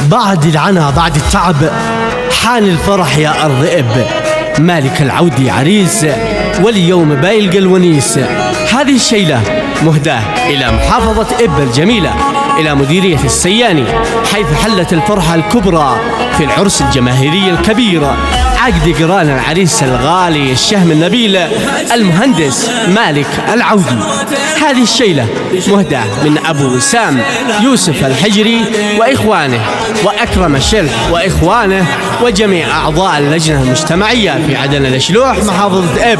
بعد العنا بعد التعب حان الفرح يا أرض إب. مالك العودي عريس واليوم بايلقى الونيس. هذه الشيلة مهداة إلى محافظة إب الجميلة، إلى مديرية السياني، حيث حلت الفرحة الكبرى في العرس الجماهيري الكبير عقد قران العريس الغالي الشهم النبيل المهندس مالك العودي. هذه الشيلة مهداة من أبو وسام يوسف الحجري وإخوانه، وأكرم الشلح وإخوانه، وجميع أعضاء اللجنة المجتمعية في عدن الشلوح محافظة إب.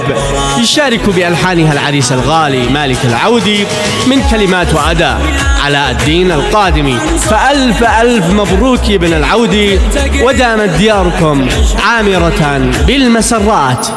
يشارك بألحانها العريس الغالي مالك العودي من كلمات وأداء علاء الدين القادمي. فألف ألف مبروك يا ابن العودي، ودامت دياركم عامرة بالمسرات.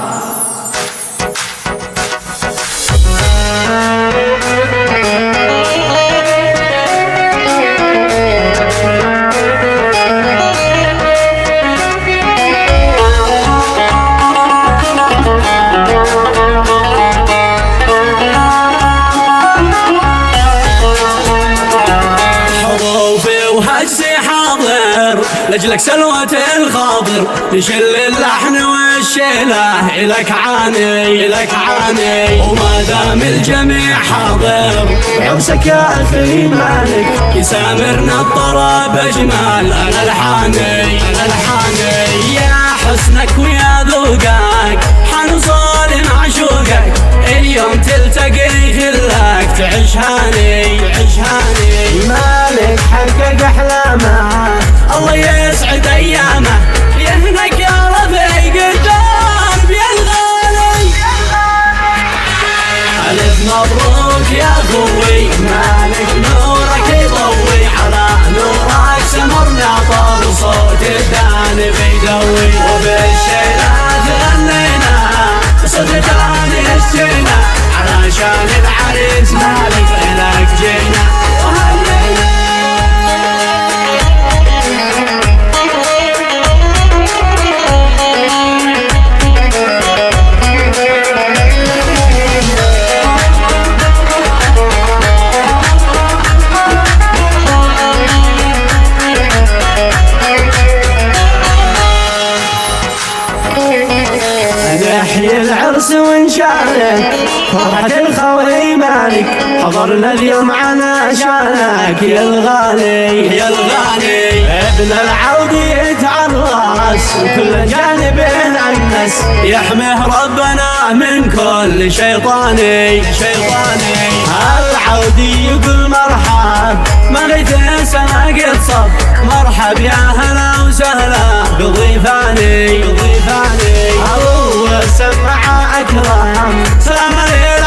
لجلك سلوة الخاطر نشل اللحن والشيله إلك عاني إلك عاني، وما دام الجميع حاضر عرسك يا أخي مالك يسامرنا الطرب أجمل. أنا الحاني أنا الحاني يا حسنك ويا ذوقك حنوصل معشوقك، اليوم تلتقي خلك تعيش هاني تعيش هاني. مالك حقق أحلامه الله يسعد أيامه، يهنك يا رفيق الدرب يا الغالي. ألف مبروك يا أخوي مالك نورك يضوي، على نورك سمرنا طال صوت الدان بيدوي، وبالشيلات غنينا صدقان يشتينا علشان العريس مالك إلك جينا وهنينا. نحيي العرس ونشارك فرحة الخوي مالك، حضرنا اليوم علشانك يا الغالي يا الغالي. ابن العودي يتعرس وكل جانبه الناس، يحميه ربنا من كل شيطاني شيطاني. العودي يقول مرحب ما غيت سنة قد صب، مرحب يا هلا وسهلا بضيفاني بضيفاني. سمع أكرم سلام عليك